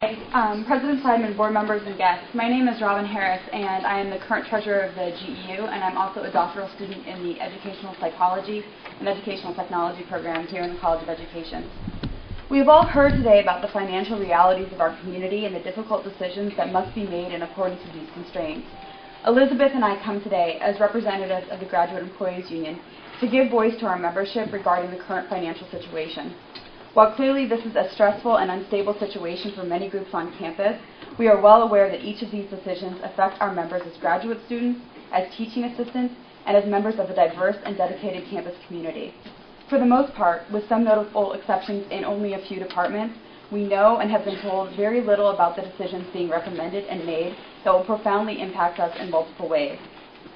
President Simon, board members, and guests. My name is Robin Harris, and I am the current treasurer of the GEU, and I'm also a doctoral student in the Educational Psychology and Educational Technology program here in the College of Education. We have all heard today about the financial realities of our community and the difficult decisions that must be made in accordance with these constraints. Elizabeth and I come today as representatives of the Graduate Employees Union to give voice to our membership regarding the current financial situation. While clearly this is a stressful and unstable situation for many groups on campus, we are well aware that each of these decisions affect our members as graduate students, as teaching assistants, and as members of a diverse and dedicated campus community. For the most part, with some notable exceptions in only a few departments, we know and have been told very little about the decisions being recommended and made that will profoundly impact us in multiple ways.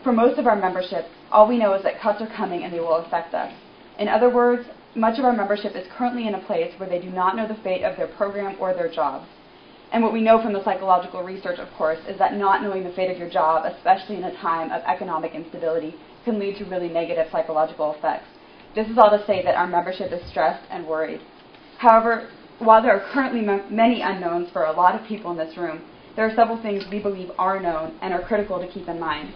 For most of our membership, all we know is that cuts are coming and they will affect us. In other words, much of our membership is currently in a place where they do not know the fate of their program or their jobs. And what we know from the psychological research, of course, is that not knowing the fate of your job, especially in a time of economic instability, can lead to really negative psychological effects. This is all to say that our membership is stressed and worried. However, while there are currently many unknowns for a lot of people in this room, there are several things we believe are known and are critical to keep in mind.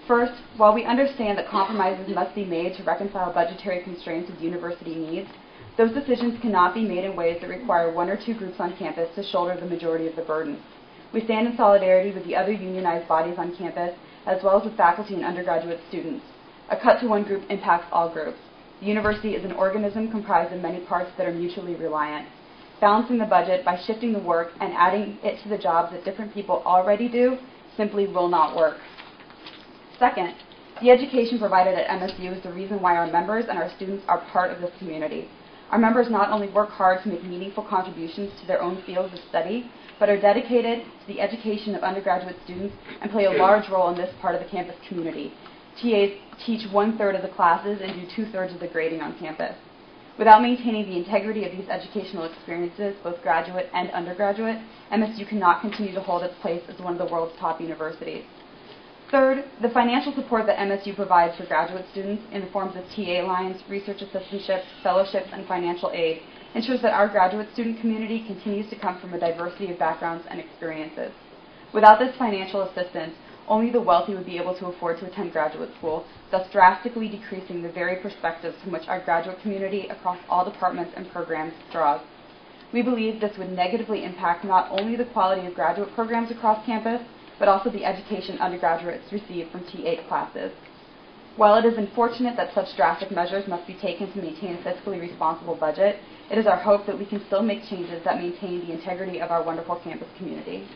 First, while we understand that compromises must be made to reconcile budgetary constraints with university needs, those decisions cannot be made in ways that require one or two groups on campus to shoulder the majority of the burden. We stand in solidarity with the other unionized bodies on campus, as well as with faculty and undergraduate students. A cut to one group impacts all groups. The university is an organism comprised of many parts that are mutually reliant. Balancing the budget by shifting the work and adding it to the jobs that different people already do simply will not work. Second, the education provided at MSU is the reason why our members and our students are part of this community. Our members not only work hard to make meaningful contributions to their own fields of study, but are dedicated to the education of undergraduate students and play a large role in this part of the campus community. TAs teach 1/3 of the classes and do 2/3 of the grading on campus. Without maintaining the integrity of these educational experiences, both graduate and undergraduate, MSU cannot continue to hold its place as one of the world's top universities. Third, the financial support that MSU provides for graduate students in the forms of TA lines, research assistantships, fellowships, and financial aid ensures that our graduate student community continues to come from a diversity of backgrounds and experiences. Without this financial assistance, only the wealthy would be able to afford to attend graduate school, thus drastically decreasing the very perspectives from which our graduate community across all departments and programs draws. We believe this would negatively impact not only the quality of graduate programs across campus, but also the education undergraduates receive from TA classes. While it is unfortunate that such drastic measures must be taken to maintain a fiscally responsible budget, it is our hope that we can still make changes that maintain the integrity of our wonderful campus community.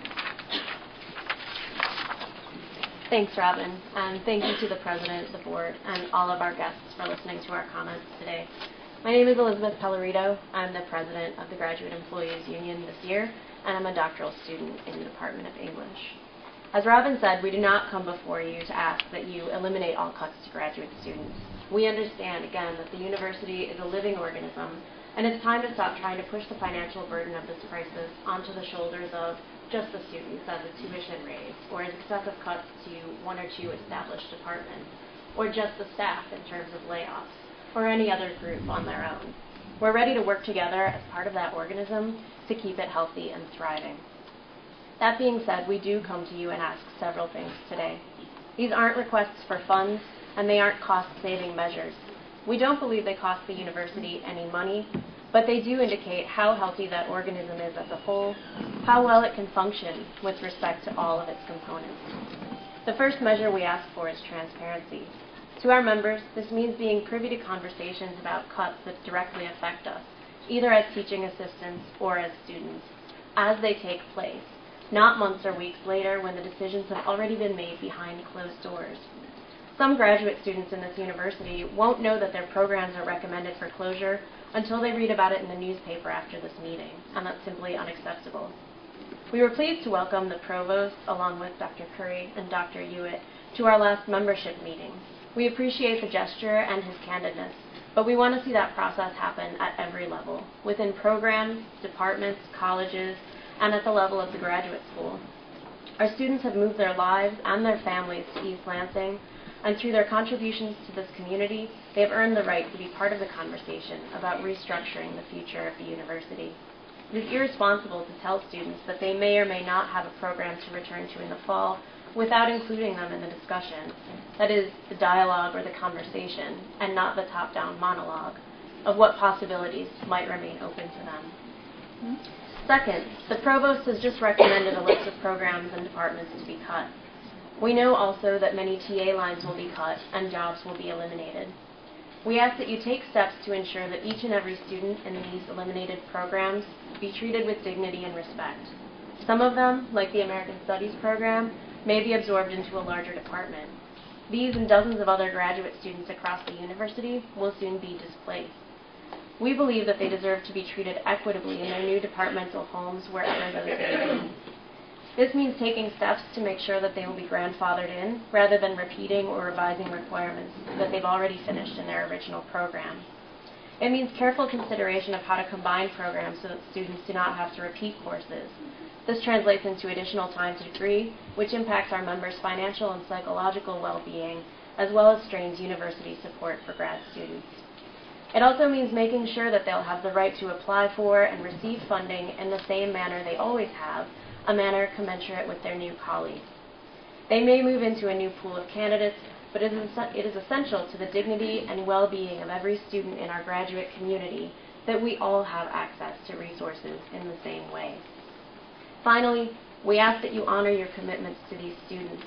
Thanks, Robin, and thank you to the President, the Board, and all of our guests for listening to our comments today. My name is Elizabeth Pellerito. I'm the President of the Graduate Employees Union this year, and I'm a doctoral student in the Department of English. As Robin said, we do not come before you to ask that you eliminate all cuts to graduate students. We understand, again, that the university is a living organism, and it's time to stop trying to push the financial burden of this crisis onto the shoulders of just the students as a tuition raise, or as excessive cuts to one or two established departments, or just the staff in terms of layoffs, or any other group on their own. We're ready to work together as part of that organism to keep it healthy and thriving. That being said, we do come to you and ask several things today. These aren't requests for funds, and they aren't cost-saving measures. We don't believe they cost the university any money, but they do indicate how healthy that organism is as a whole, how well it can function with respect to all of its components. The first measure we ask for is transparency. To our members, this means being privy to conversations about cuts that directly affect us, either as teaching assistants or as students, as they take place, not months or weeks later when the decisions have already been made behind closed doors. Some graduate students in this university won't know that their programs are recommended for closure until they read about it in the newspaper after this meeting, and that's simply unacceptable. We were pleased to welcome the provost, along with Dr. Curry and Dr. Hewitt, to our last membership meeting. We appreciate the gesture and his candidness, but we want to see that process happen at every level, within programs, departments, colleges, and at the level of the graduate school. Our students have moved their lives and their families to East Lansing, and through their contributions to this community, they have earned the right to be part of the conversation about restructuring the future of the university. It is irresponsible to tell students that they may or may not have a program to return to in the fall without including them in the discussion, that is, the dialogue or the conversation, and not the top-down monologue of what possibilities might remain open to them. Second, the provost has just recommended a list of programs and departments to be cut. We know also that many TA lines will be cut and jobs will be eliminated. We ask that you take steps to ensure that each and every student in these eliminated programs be treated with dignity and respect. Some of them, like the American Studies program, may be absorbed into a larger department. These and dozens of other graduate students across the university will soon be displaced. We believe that they deserve to be treated equitably in their new departmental homes wherever those may be. This means taking steps to make sure that they will be grandfathered in, rather than repeating or revising requirements that they've already finished in their original program. It means careful consideration of how to combine programs so that students do not have to repeat courses. This translates into additional time to degree, which impacts our members' financial and psychological well-being, as well as strains university support for grad students. It also means making sure that they'll have the right to apply for and receive funding in the same manner they always have, a manner commensurate with their new colleagues. They may move into a new pool of candidates, but it is essential to the dignity and well-being of every student in our graduate community that we all have access to resources in the same way. Finally, we ask that you honor your commitments to these students.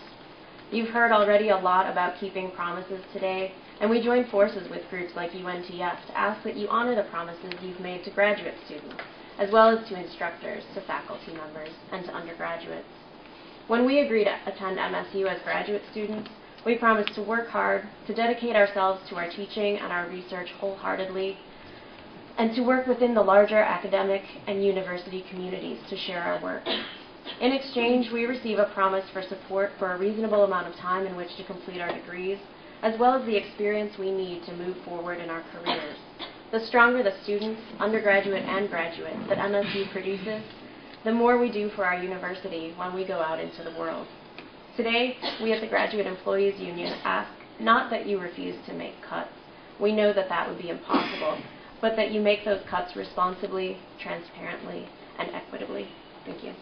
You've heard already a lot about keeping promises today, and we join forces with groups like UNTS to ask that you honor the promises you've made to graduate students, as well as to instructors, to faculty members, and to undergraduates. When we agree to attend MSU as graduate students, we promise to work hard, to dedicate ourselves to our teaching and our research wholeheartedly, and to work within the larger academic and university communities to share our work. In exchange, we receive a promise for support for a reasonable amount of time in which to complete our degrees, as well as the experience we need to move forward in our careers. The stronger the students, undergraduate and graduate, that MSU produces, the more we do for our university when we go out into the world. Today, we at the Graduate Employees Union ask not that you refuse to make cuts. We know that that would be impossible, but that you make those cuts responsibly, transparently, and equitably. Thank you.